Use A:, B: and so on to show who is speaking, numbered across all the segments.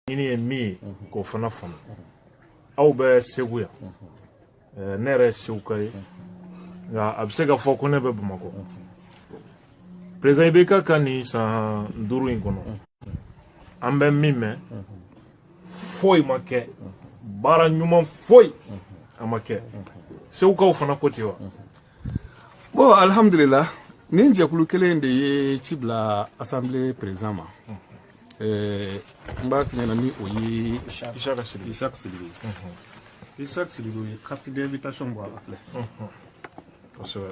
A: Ini ye mi ko fana fana aw bɛ Segu yan ne yɛrɛ Segu ka ye nka a bɛ se ka fɔ ko ne bɛ Bamakɔ président Ibeka ka nin san 5 in kɔnɔ an bɛ min mɛn foyi ma kɛ baara ɲuman foyi a ma kɛ Segukaw fana ko ten wa.
B: Bon alhamdulillah nin jɛkulu kelen de ye ci bila assemblée président ma n b'a f'i ɲɛna ni o ye Isaka Sidibe Isaka Sidibe o ye carte d'invitation bɔ a filɛ
A: kosɛbɛ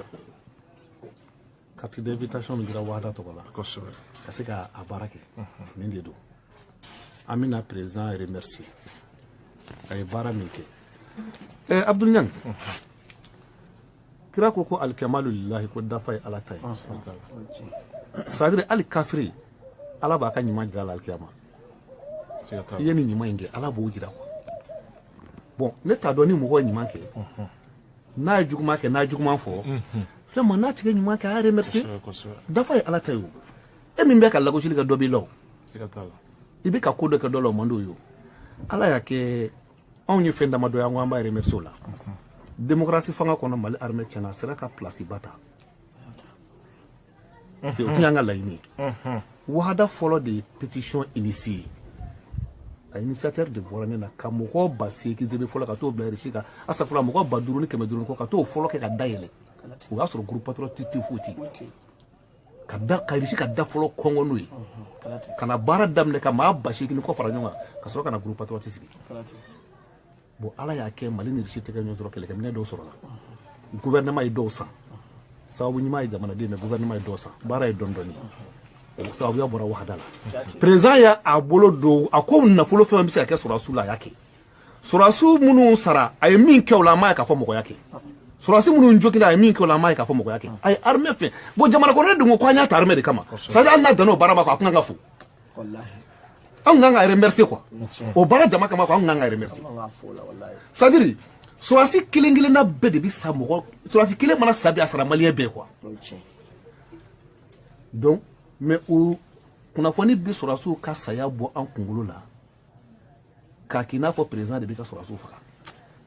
B: carte d'invitation min dira Wahada tɔgɔ la
A: kosɛbɛ
B: ka se ka a baara kɛ nin de don an bɛna président remercier a ye baara min kɛ Abdul Niang kira ko ko alikamalu lillahi ko dafa ye ala ta ye c'est-à-dire ali kafiri ala b'a ka ɲuman jira la alikiyama i ye nin ɲuman in kɛ ala b'o jira quoi bon ne t'a dɔn ni mɔgɔ ye ɲuman kɛ n'a ye juguman kɛ n'a ye juguman fɔ vraiment n'a tigi ye ɲuman kɛ a y'a remercier dafa ye ala ta ye o e min bɛ ka lagosili kɛ dɔ b'i la o i bɛ ka ko dɔ kɛ dɔ la o man d'o ye o ala y'a kɛ anw ye fɛn damadɔ ye an ko an b'a remercier o la démocratie fanga kɔnɔ Mali armée tiɲɛna a sera ka place ba ta c'est o tun y'an ka laɲini ye Wahada fɔlɔ de ye pétition initiée a initiateur de bɔra ne na ka mɔgɔ 8,000 zebe fɔlɔ ka t'o bila RICI kan asafura mɔgɔ 5,000 ni 500 kɔ ka t'o fɔlɔ kɛ ka dayɛlɛ o y'a sɔrɔ groupe patriotique tɛ foyi ten ka RICI ka da fɔlɔ kɔngɔ n'o ye ka na baara daminɛ ka maa 8,000 kɔ fara ɲɔgɔn kan ka sɔrɔ ka na groupe patriotique sigi bon ala y'a kɛ Mali ni RICI tɛgɛ ɲɔgɔn sɔrɔ kɛlɛkɛminɛ dɔw sɔrɔla gouvernement ye dɔw san sababu ɲuman ye jamanaden mais gouvernement ye dɔw san baara ye dɔɔni dɔɔni o sababuya bɔra Wahada la président y'a bolo don a ko nafolo fɛn bɛ se ka kɛ sɔrɔdasiw la a y'a kɛ sɔrɔdasiw minnu sara a ye min kɛ o la an m'a ye k'a fɔ mɔgɔya kɛ sɔrɔdasi minnu jogina a ye min kɛ o la an m'a ye k'a fɔ mɔgɔya kɛ a ye armée fɛ bon jamana kɔnɔden dun ko an y'a ta armée de kama c'est-à-dire hali n'a danna o baara ma quoi a kun kan ka fo anw kan ka remercier quoi o baara dama kama quoi anw kan ka remercier c'est-à-dire sɔrɔdasi kelen kelenna bɛɛ de bɛ sa mɔgɔ sɔrɔdasi kelen mana sa bi a sara maliyɛn bɛɛ quoi donc mais o kunnafoni bi sɔrɔdasiw ka saya bɔ an kunkolo la k'a k'i n'a fɔ président de bɛ ka sɔrɔdasiw faga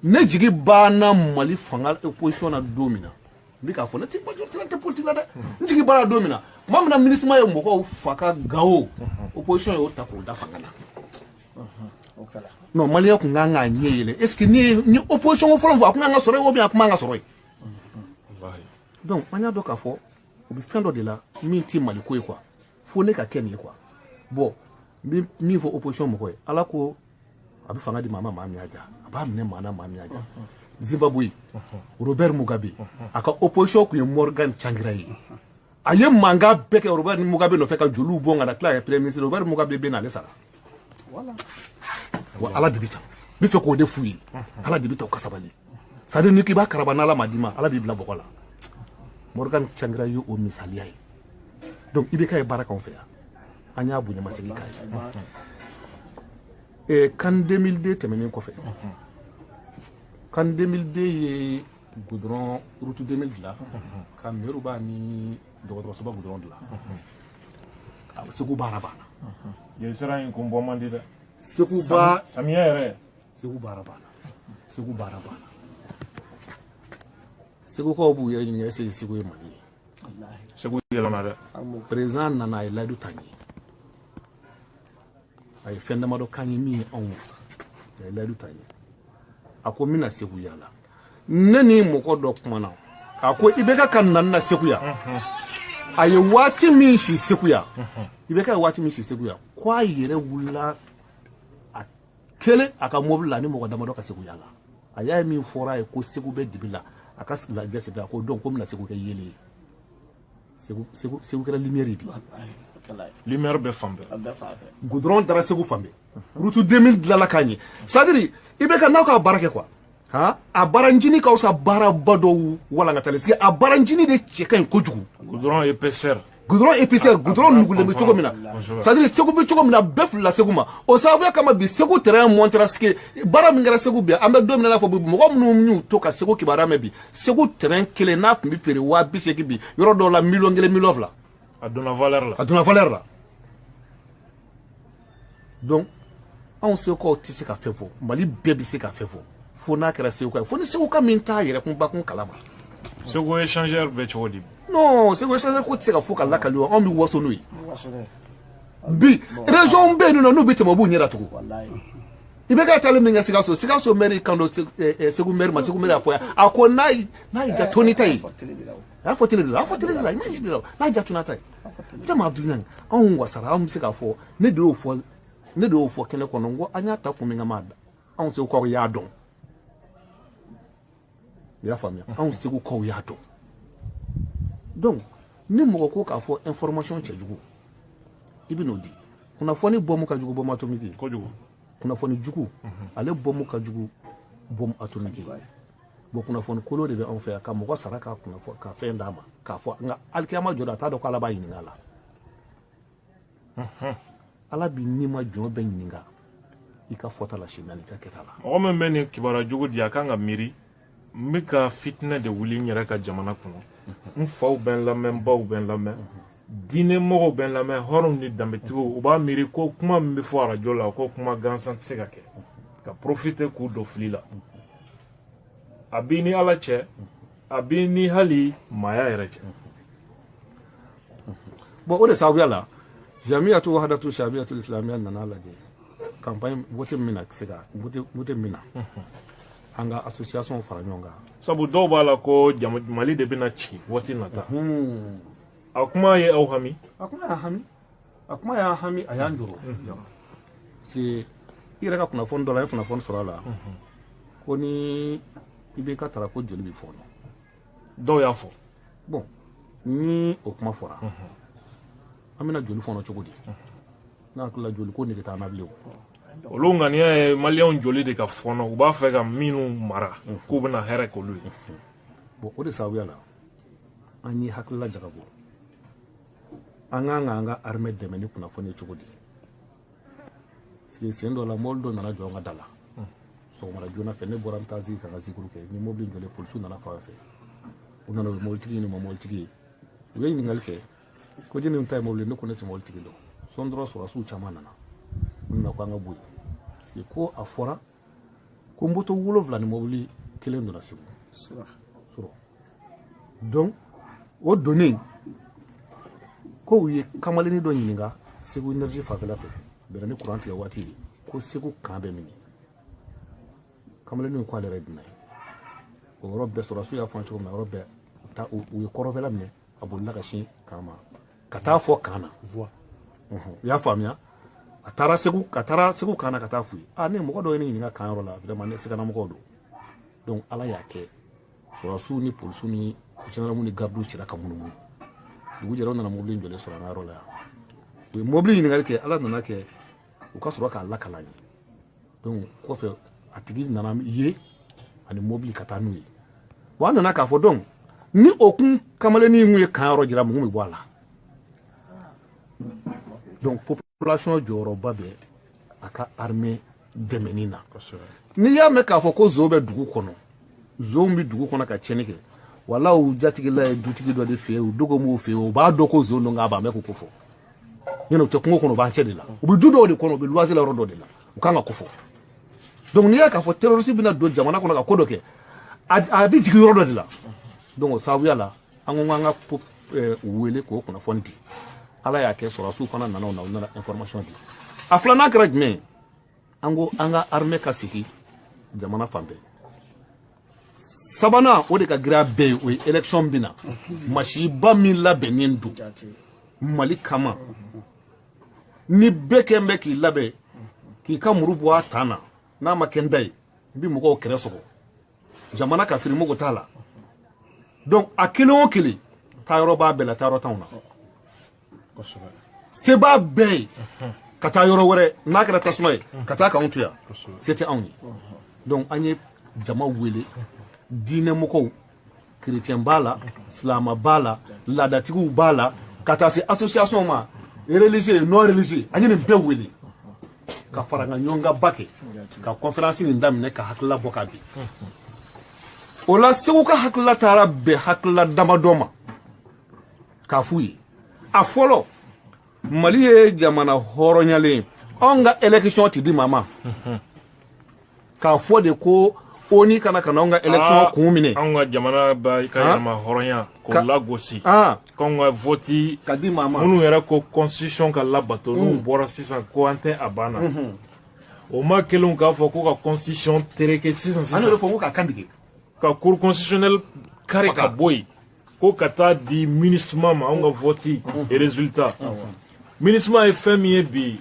B: ne jigi banna Mali fanga opposition na don min na n bɛ k'a fɔ ne tɛ politique la dɛ n jigi banna don min na maa min na ministre ye mɔgɔw faga Gao opposition y'o ta k'o da fanga na non maliyɛn kun kan k'a ɲɛ yɛlɛ est ce que ni opposition ko fɔlɔ fɔ a kun kan ka sɔrɔ ye ou bien a kun man ka sɔrɔ ye donc an y'a dɔn k'a fɔ o bɛ fɛn dɔ de la min ti Mali ko ye quoi fo ne ka kɛ nin ye quoi bon min fɔ opposition mɔgɔ ye ala ko a bɛ fanga di maa ma maa min y'a diya a b'a minɛ maa na maa min y'a diya Zimbabwe Robert Mugabe a ka opposition kun ye Morgan Tsvangirai ye a ye mankan bɛɛ kɛ Robert Mugabe nɔfɛ ka joliw bɔ ka na tila ka premier ministre Robert Mugabe bɛ n'ale sara wa ala de bɛ ta n bɛ fɛ k'o de f'u ye ala de bɛ ta u ka sabali c'est à dire ni k'i b'a karaba n'ala ma d'i ma ala b'i bila bɔgɔ la Morgan Tsvangirai ye o misaliya ye donc Ibeka ye baara k'anw fɛ yan an y'a bonya masegin k'a ye CAN 2002 tɛmɛnen kɔfɛ CAN 2002 ye goudron route 2000 dilan ka Meruba ni dɔgɔtɔrɔsoba goudron dilan Segu baara banna
A: jelisira in kun bɔ man di dɛ
B: samiyɛ yɛrɛ Segu baara banna Segukaw b'u yɛrɛ ɲininka est-ce que Segu ye Mali ye
A: Segu yɛlɛmana dɛ
B: président nana a ye layidu ta n ye a ye fɛn damadɔ k'an ye min ye anw wasa a ye layidu ta n ye a ko n bɛna Segu yala ne ni mɔgɔ dɔ kumana a ko Ibeka ka na na Segu yan a ye waati min si Segu yan Ibeka ye waati min si Segu yan ko a yɛrɛ wulila a kelen a ka mobili la ni mɔgɔ damadɔ ka Segu yala a y'a ye min fɔra a ye ko Segu bɛ dibi la a ka lajɛ sɛbɛn a ko donc ko n bɛna Segu kɛ yelen ye Segu kɛra lumière ye bi
A: lumière bɛ fan bɛɛ
B: goudron dara Segu fan bɛɛ route 2000 dilanla k'a ɲɛ c'est-à-dire Ibeka n'aw ka baara kɛ quoi a baranjini ka fisa baaraba dɔw walankatali parce que a baranjini de cɛ ka ɲi kojugu
A: goudron épaisseur
B: goudron nugulen bɛ cogo min na c'est-à-dire Segu bɛ cogo min na bɛɛ filila Segu ma o sababuya kama bi Segu terrain montera parce que baara min kɛra Segu bi an bɛ don min na n'a fɔ bi mɔgɔ minnu y'u to ka Segu kibaruya mɛn bi Segu terrain kelen n'a tun bɛ feere 80,000 bi yɔrɔ dɔw la 1,000,000 1,200,000
A: a donna valeur la
B: donc anw segukaw tɛ se ka fɛn fɔ mali bɛɛ bɛ se ka fɛn fɔ fo n'a kɛra seguka ye fo ni seguka min t'a yɛrɛ kun bakun kalama
A: Segu échangeur bɛ cogo di
B: non segu échangeur ko tɛ se ka fo ka lakali wa anw bɛ waso n'o ye bi région bɛ yen nɔ n'u bɛ tɛmɛ u b'u ɲɛda tugun i bɛ ka taali min kɛ Sikaso maire kan don Segu maire ma Segu maire y'a fɔ a ko n'a y'i ja Toni ta ye a y'a fɔ télé de la image de la n'a ja Toni ta ye putain Abdulaye anw wasara anw bɛ se k'a fɔ ne de y'o fɔ kɛnɛ kɔnɔ n ko an y'a ta kun min kama anw segukaw y'a dɔn i y'a faamuya anw segukaw y'a dɔn donc ni mɔgɔ ko k'a fɔ information cɛjugu i bɛ n'o di kunnafoni bɔmu ka jugu bɔmu atomiki
A: kojugu
B: kunnafoni jugu ale bɔmu ka jugu bɔmu atomiki bon kunnafoni kolo de bɛ anw fɛ yan ka mɔgɔ sara ka kunnafoni ka fɛn d'a ma k'a fɔ nka alikiyama jɔ a t'a dɔn ko ala b'a ɲininka a la ala bi n'i ma jɔn bɛ ɲininka i ka fɔta la sini i ka kɛta la
A: mɔgɔ min bɛ nin kibaruya jugu di a kan ka miiri n bɛ ka fitinɛ de wuli n yɛrɛ ka jamana kɔnɔ n faw bɛ n lamɛn n baw bɛ n lamɛn diinɛ mɔgɔw bɛ n lamɛn hɔrɔnw ni danbetigiw u b'a miiri ko kuma min bɛ fɔ arajo la ko kuma gansan tɛ se ka kɛ ka profiter k'u don fili la a b'i ni ala cɛ a b'i ni hali maaya yɛrɛ cɛ
B: bon o de sababuya la jamiyatu wahadatu shabiyatul islamiyya nana lajɛ campagne vote min na se ka vote min na an ka association fara ɲɔgɔn kan
A: sabu dɔw b'a la ko mali de bɛna ci waati nata a kuma ye aw hami
B: a kuma y'an hami a y'an jɔrɔ parce que i yɛrɛ ka kunnafoni dɔ la i ye kunnafoni sɔrɔ a la ko ni i b'i ka tara ko joli bɛ fɔɔnɔ
A: dɔw y'a fɔ
B: bon ni o kuma fɔra an bɛna joli fɔɔnɔ cogo di n'a hakilila joli ko nege t'an na bilen
A: olu ŋaniya ye maliyɛnw joli de ka fɔɔnɔ u b'a fɛ ka minnu mara k'u bɛna hɛrɛ k'olu ye
B: bon o de sababuya la an ye hakilila jagabɔ an kan ka an ka armée dɛmɛ ni kunnafoni ye cogo di parce que sen dɔ la mobili dɔ nana jɔ an ka da la sɔgɔmada joona fɛ ne bɔra n taa sigi ka n ka zikuru kɛ ni mobili jɔlen polisiw nana fan fɛ u nana u ye mobilitigi ɲini ma mobilitigi ye u ye ɲininkali kɛ ko jeni ta ye mobili ne ko ne tɛ mobilitigi dɔn sɔn dɔrɔn sɔrɔsiw caman nana u nana ko an ka bɔ yen parce que ko a fɔra ko moto 7 ni mobili kelen donna Segu sɔrɔ donc o donnen ko u ye kamalenni dɔ ɲininka Segu énergie fanfɛla fɛ bɛnna ni courant tigɛ waati ye ko Segu kan bɛ minɛ kamalenni ko ale yɛrɛ dunna ye o yɔrɔ bɛɛ sɔrɔsiw y'a fɔ cogo min na yɔrɔ bɛɛ u ye kɔrɔfɛla minɛ a bolila ka sin kan ma ka taa fɔ kan na u y'a faamuya a taara Segu kan na ka taa f'u ye ne mɔgɔ dɔ ye ne ɲininka kan yɔrɔ la vraiment ne siganamɔgɔw don donc ala y'a kɛ sɔrɔsiw ni polisiw ni gendarmew ni gardiw cira ka munumunu dugu jɛra u nana mobili jɔlen sɔrɔ an ka yɔrɔ la yan u ye mobili ɲininkali kɛ ala nana kɛ u ka sɔrɔ k'a lakala ye donc kɔfɛ a tigi nana ye ani mobili ka taa n'u ye bon an nana k'a fɔ donc ni o kun kamalenni in kun ye kan yɔrɔ jira mun bɛ bɔ a la donc population jɔyɔrɔba bɛ a ka armée dɛmɛni na n'i y'a mɛn k'a fɔ ko zo bɛ dugu kɔnɔ zo bɛ dugu kɔnɔ ka tiɲɛni kɛ wala u jatigila ye dutigi dɔ de fɛ yen u dogo m'u fɛ yen u b'a dɔn ko zo don k'a b'a mɛn k'u ko fɔ ɲinɛ u tɛ kungo kɔnɔ u b'an cɛ de la u bɛ du dɔw de kɔnɔ u bɛ luwanse la yɔrɔ dɔ de la u kan ka ko fɔ donc n'i y'a k'a fɔ terroriste bɛna don jamana kɔnɔ ka ko dɔ kɛ a bɛ jigin yɔrɔ dɔ de la donc o sababuya la an ko k'an ka wele k'o kunnafoni di ala y'a kɛ sɔrɔsiw fana nana o na u nana information di a filanan kɛra jumɛn ye an ko an ka armée ka sigi jamana fan bɛɛ sabanan o de ka girin a bɛɛ ye o ye élection bɛ na masiba min labɛnnen don mali kama ni bɛɛ kɛn bɛ k'i labɛn k'i ka muru bɔ a tan na n'a ma kɛ n da ye n bɛ mɔgɔw kɛrɛ sɔgɔ jamana ka firimogo t'a la donc a kelen o kelen taayɔrɔ b'a bɛɛ la taayɔrɔ t'anw na se b'a bɛɛ ye ka taa yɔrɔ wɛrɛ n'a kɛra tasuma ye ka taa k'anw to yan se tɛ anw ye donc an ye jama wele diinɛmɔgɔw chrétien b'a la silama b'a la laadatigiw b'a la ka taa se association ma religieux non religieux an ye nin bɛɛ wele ka fara ka ɲɔgɔnba kɛ ka conférence nin daminɛ ka hakilila bɔ ka bin o la Segu ka hakilila taara bɛn hakilila damadɔ ma k'a f'u ye a fɔlɔ mali ye jamana hɔrɔnyalen on ga élection ti di mama ka fo de ko oni kana on ga élection ko mine
A: on ga jamana ba ka ma horonya ko lagosi kon ga voti
B: ka di mama
A: munu era ko constitution ka labato nu bora sisan ko ante abana o ma kelun ka fo ko ka constitution tereke sisan
B: ano fo ka kandige
A: ka cour constitutionnel kare ka boy ko kata di ministre ma on ga voti et résultat ministre est fait bi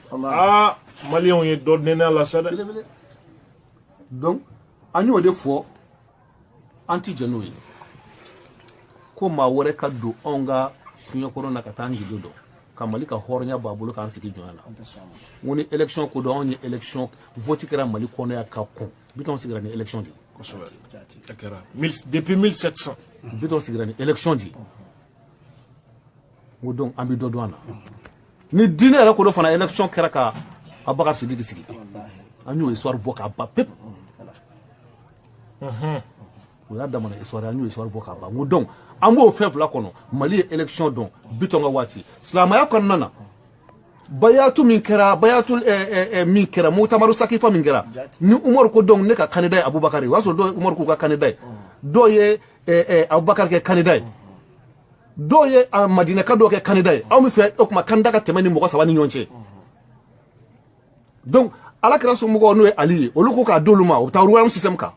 A: Malion est donné à la salle.
B: Donc, anyo de fois anti-genoïde. Comme ma wore kado onga sunyo corona katangi dodo. Kamalika hornya babulo kan siki joana. On est élection ko don ni élection vote kera mali kono ya kakon. Biton sigra ni élection di.
A: Depuis 1700.
B: Biton sigra ni élection di. Wodon ambi dodwana. Ni dîner la ko do fana élection kera ka abaka sidiki sigi. Anyo histoire boka ba pep. O ya damana histoire anyo histoire boka ba. Wodon ambo fef la kono mali élection don bitonga wati. Islamaya kono nana. Bayatu min kera bayatu min kera mutamaru sakifa min kera. Ni Umar ko don ne ka candidat Abubakar waso do Umar ko ka candidat. Do ye Abubakar ke candidat. Do ye Madina ka do ke candidat. Aw mi fe o kuma candidat ka temani mo ko sabani nyonche. Donc ala kira so mo ko no ali oluko ka doluma o tawruwa system ka.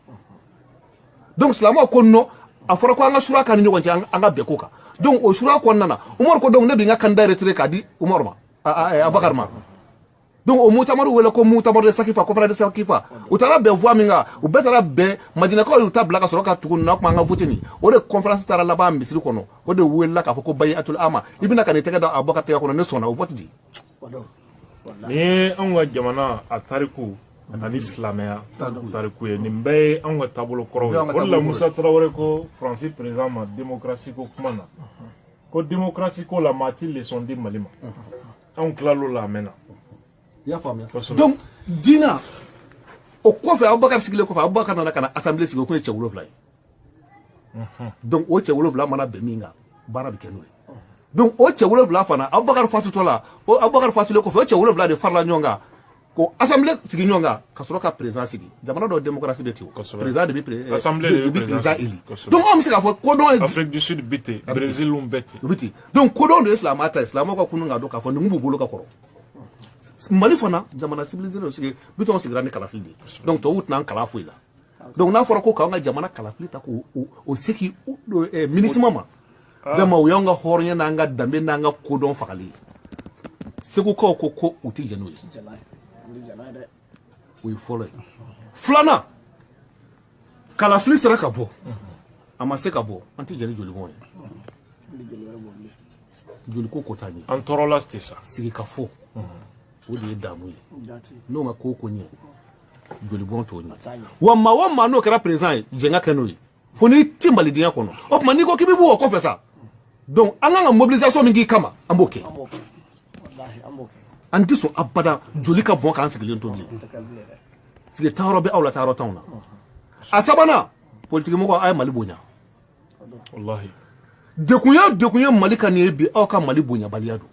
B: Donc Islamaya ko no afara ko anga sura kan ni ko anga be ko ka. Donc o sura ko nana Umar ko don ne bi nga candidat retraite ka di Umar ma. Abakar ma donc o mutamaru wala ko mutamaru de sakifa ko fara de sakifa utara be voix minga u betara be madina ko uta blaka so ka tukun na ko nga votini o de conférence tara la ba misiri kono o de wela ka foko bayi atul ama ibina kan tega da Abakar tega kono ne sona o vote di
A: ni an wa jamana a tariku ani islamaya tariku ye ni mbe an wa tabolo koro wala Musa Traoré ko Francis président ma démocratie ko kumana ko démocratie ko la mati le son de malima on clalo la mena
B: ya famia donc dina o ko fe Abubakar sigile ko fa Abubakar na kana assemblée sigile ko e chewulo fly donc o chewulo fly mana be minga bara bi kenwe donc o chewulo fly fa na Abubakar fatu tola o Abubakar fatu le ko fe o chewulo fly de farla nyonga ko assemblée sigi nyonga ka soro ka président sigi jamana do démocratie de tiwo président de bi
A: assemblée de président
B: donc on sika fo ko don
A: Afrique du Sud bité Brésil lumbete
B: biti donc ko don de islam ata islam ko kununga do ka fo ngumbu bolo ka koro mali fana jamana civilisé do sigi biton sigra ni kala fili donc to wut nan kala fuila donc na fora ko ka nga jamana kala fili ta ko o seki ministre mama dama o yanga hornya na nga dambe na nga ko don fakali segu ko uti jenu we follow flana kala fili sera ka bo ama se ka bo anti jeli joli bon joli ko tani
A: antorola stesa
B: sigi ka fo o de damu no ma ko nyi joli bon to ni wa ma no kera présent jenga kanoyi foni timbali dia kono o ma ni ko kibi bu ko fesa donc anga mobilisation mingi kama amboke wallahi amboke anti so abada joli ka bon kan sigile to bi sigi tawro be awla tawro tawna asabana politique mo ko ay mali bonya
A: wallahi
B: dekunya mali kan ye bi aw ka mali bonya baliado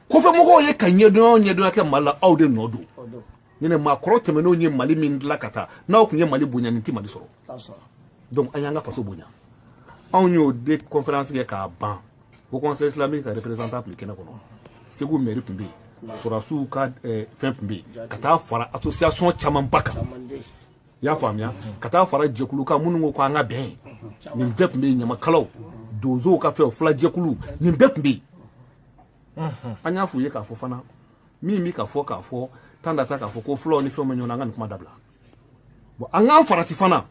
B: ko fe mo ko ye kan ye do ka mala aw de nodo nyene ma korote me no nye mali min lakata na okunye mali bonya nti mali soro donc ayanga faso bonya on yo de conférence ke ka ban au conseil islamique représentant plus kena kono segu mairie pumbi surasu ka fin pumbi kata fara association chaman baka ya famia kata fara jekulu ka munungo ko anga ben ni bep mbi nyama kalaw dozo ka fe fla jekulu ni bep mbi anya fu ye ka fo fana mi ka fo tanda ta ka fo ko flo ni fe menyo na ngani kuma dabla bo anga farati fana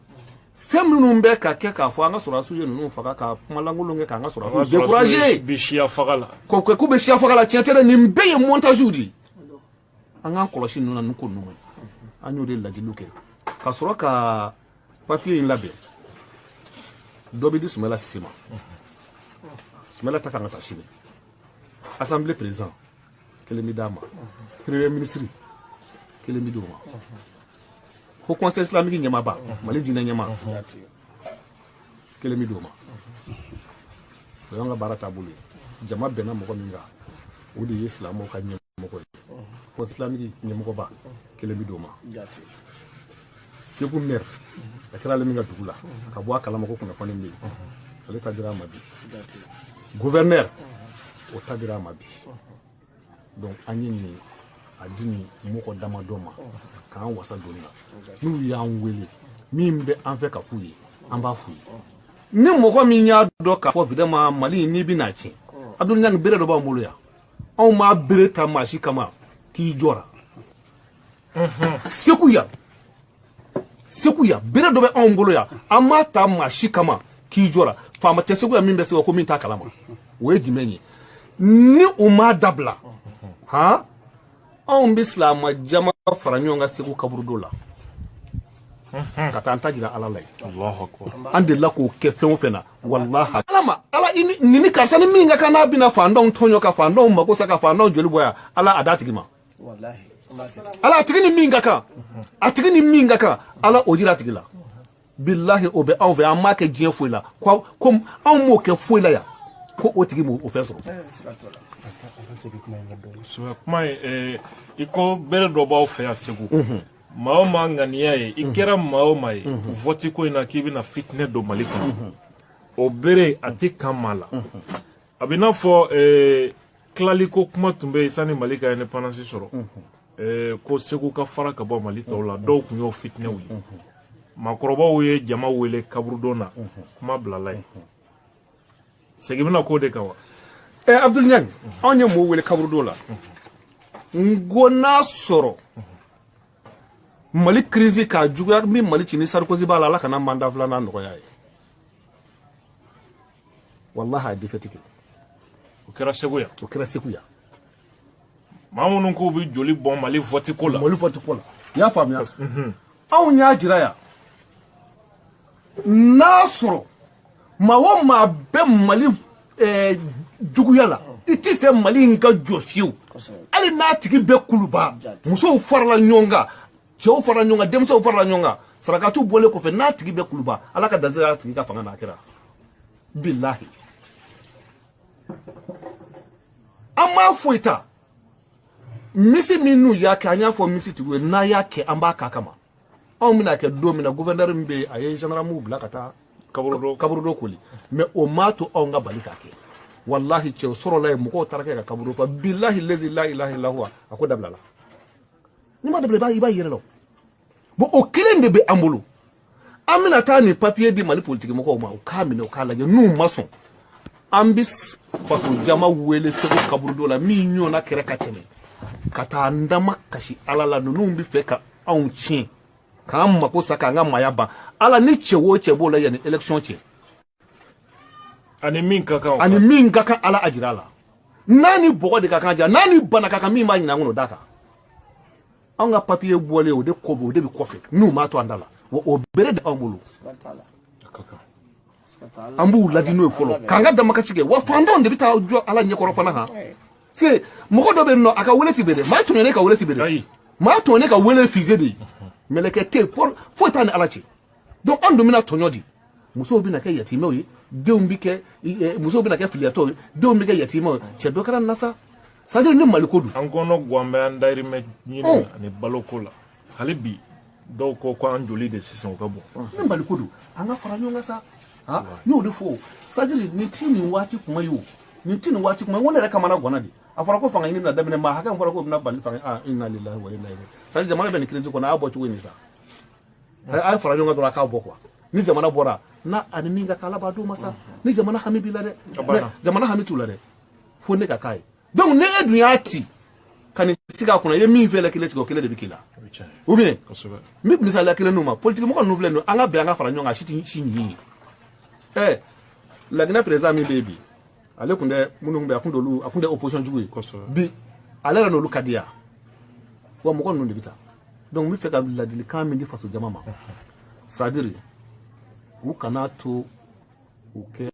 B: fem nu mbe ka ke ka fo anga surasu ye nu faka ka malangulu nge ka anga surasu décourager
A: bishia fagala
B: ko bishia fagala tietere ni mbe ye montage udi anga koloshi nu na nuko nu anyo de la diluke ka soro ka papier in labe dobi di sumela sima sumela ta kanga ta shine assemblée président kelemi dama premier ministre kelemi doma ko conseil islamique nyama ba mali dina nyama kelemi doma yanga barata bulu jama bena mo ko minga o di islam o ka nyama ɲɛmɔgɔ ye ko islamique ɲɛmɔgɔba kelen bi d'o ma Segu maire a kɛra ale min ka dugu la ka bɔ a kalama ko kunnafoni bɛ yen ale ta dira a ma bi gouverneur o ta dira a ma bi donc an ye nin a di nin mɔgɔ damadɔ ma k'an wasa don na n'u y'an wele min bɛ an fɛ ka f'u ye an b'a f'u ye ni mɔgɔ min y'a dɔn k'a fɔ vraiment Mali n'i bɛna tiɲɛ Abdul Niang bere dɔ b'an bolo yan anw m'a bere ta maa si kama k'i jɔra Segu yan bere dɔ bɛ anw bolo yan an m'a ta maa si kama k'i jɔra faama tɛ Segu yan min bɛ Segu ko min t'a kalama o ye jumɛn ye ni u m'a dabila han anw bɛ silama jama fara ɲɔgɔn kan Segu kaburudon la ka taa an ta jira Ala la
A: Allahu akbar
B: an delila k'o kɛ fɛn o fɛn na wallahi Ala ni karisa ni min ka kan n'a bɛna fantanw tɔɲɔ ka fantanw mako sa ka fantanw joli bɔ yan Ala a d'a tigi ma wallahi Ala a tigi ni min ka kan a tigi ni min ka kan Ala o jira a tigi la billahi o bɛ anw fɛ an m'a kɛ diɲɛ foyi la ko anw m'o kɛ foyi la yan ko o tigi m'o fɛn sɔrɔ
A: kuma ye i ko bere dɔ b'aw fɛ yan Segu maa o maa ŋaniya ye i kɛra maa o maa ye vote ko in na k'i bɛna fitinɛ don Mali kɔnɔ o bere a tɛ kan maa la a bɛ n'a fɔ tilali ko kuma tun bɛ yen sani Mali ka indépendance sɔrɔ ko Segu ka fara ka bɔ Mali tɔw la dɔw tun y'o fitinɛw ye maakɔrɔbaw ye jama wele kaburudon na kuma bilala yen segin bɛna k'o de kan wa
B: Abdul Niang anw ye mɔgɔw wele kaburudon la n ko n'a sɔrɔ Mali crise k'a juguya min Mali ci ni Sarkozy b'a la Ala kana mandat filanan nɔgɔya ye wallahi a défaite kɛ
A: o kɛra Segu yan maa minnu k'u bɛ joli bɔn Mali vote ko la
B: i y'a faamuya anw y'a jira yan n'a sɔrɔ maa o maa bɛ Mali juguya la i t'i fɛ Mali in ka jɔ fiyewu hali n'a tigi bɛ kuluba musow farala ɲɔgɔn kan cɛw farala ɲɔgɔn kan denmisɛnw farala ɲɔgɔn kan sarakatu bɔlen kɔfɛ n'a tigi bɛ kuluba Ala ka danzira a tigi ka fanga n'a kɛra billahi an m'a foyi ta misi min n'u y'a kɛ an y'a fɔ misi tigiw ye n'a y'a kɛ an b'a k'a kama anw bɛna kɛ don min na gouverneur min bɛ yen a ye gendarmew bila ka taa kaburudon koli mais o m'a to anw ka bali k'a kɛ wallahi cɛw sɔrɔla yen mɔgɔw taara kɛ ka kaburudon fa billahi lazi la ilaha illa huwa a ko dabila la ni ma dabila i b'a yɛrɛ la bon o kelen de bɛ an bolo an bɛna taa nin papier di Mali politique mɔgɔw ma u k'a minɛ u k'a lajɛ n'u ma sɔn an bɛ faso jama wele Segu kaburudon la min ɲɔgɔnna kɛra ka tɛmɛ ka taa n dama kasi Ala la ninnu bɛ fɛ ka anw tiɲɛ k'an mako sa k'an ka maaya ban Ala ni cɛ o cɛ b'o la yanni élection cɛ
A: ani min ka kan
B: Ala a jira a la n'a ni bɔgɔ de ka kan n'a ni bana ka kan min b'a ɲinɛ an kɔnɔ d'a kan anw ka papier bɔlen o de bɛ kɔfɛ n'u m'a to an da la wa o bere de b'an bolo an b'u ladi n'o ye fɔlɔ k'an ka damakasi kɛ wa fantanw de bɛ taa jɔ Ala ɲɛkɔrɔ fana han c'est mɔgɔ dɔ bɛ yen nɔ a ka wele ti bere maa tun ye ne ka wele ti bere maa tun ye ne ka wele fise de ye mɛlɛkɛ te foyi t'a ni Ala cɛ donc an dun bɛna tɔɲɔ di musow bɛna kɛ yatimɛw ye musow bɛna kɛ filiyatɔw ye denw bɛ kɛ yatimɛw ye cɛ dɔ kɛra nasa c'est à dire ni Mali ko don
A: an kɔnɔ guwan bɛ an dayirimɛ ɲini ani baloko la hali bi dɔw ko an joli de sisan u ka bɔ
B: ni Mali ko don an ka fara ɲɔgɔn kan sa n y'o de fɔ c'est à dire nin ti nin waati kuma ye o nin ti nin waati kuma n ko ne yɛrɛ kamana ganna de a fɔra ko fanga ɲini bɛna daminɛ maa hakɛ min fɔra ko bɛna bali fanga inna lillahi wa inna ilaihi c'est à dire jamana bɛ nin crise kɔnɔ a y'a bɔ cogo nin sa a ye fara ɲɔgɔn kan dɔrɔn a k'a bɔ quoi ni jamana bɔra n'a ani min ka kan Ala b'a d'o ma sa ni jamana hami b'i la dɛ jamana hami t'u la dɛ fo ne ka k'a ye donc ne e dun y'a ci ka nin sigi a kunna i ye min fɛn kelen tigɛ o kelen de bɛ k'i la ou bien n bɛ misaliya kelen d'u ma politique mɔgɔ ninnu filɛ nin ye an ka bɛn an ka fara ɲɔgɔn kan a si tɛ si ɲi ye Laginɛ président min bɛ yen bi ale tun tɛ minnu bɛ a tun tɛ opposition jugu ye bi ale yɛrɛ n'olu ka di yan wa mɔgɔ ninnu de bɛ taa donc n bɛ fɛ ka ladilikan min di faso jama ma c'est à dire u kana to u kɛ